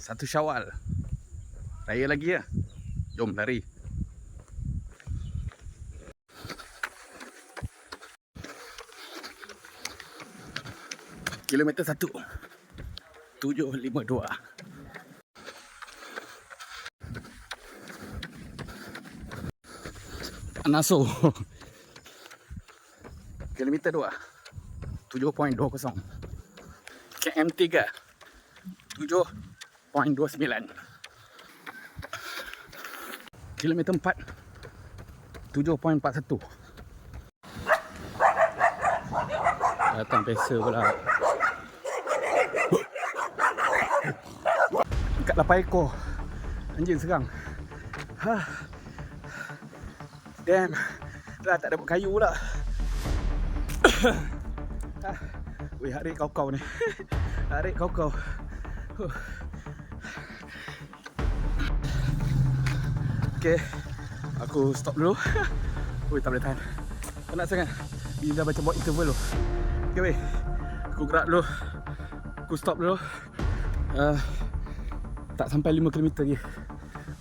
1 Syawal. Raya lagi ya. Jom lari. Kilometer 1 752. Anaso. Kilometer 2 7.20. KM3 7.29. Kilometer 4 7.41. Datang pesa pula. Dekat 8 ekor anjing serang. Damn. Dah tak dapat kayu pula. Weh, harik kau-kau ni. Harik kau-kau. Okay, aku stop dulu. Weh, tak boleh tahan. Penat sangat. Dia dah macam buat interval tu. Okay weh, aku gerak dulu. Aku stop dulu. Tak sampai 5 km lagi.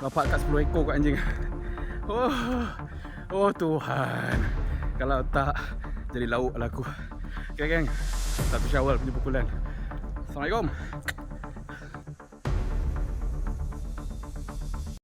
Bapak kat 10 ekor kat anjing. Oh Tuhan. Kalau tak, jadi lauk lah aku. Okay geng, 1 Syawal punya pukulan. Assalamualaikum.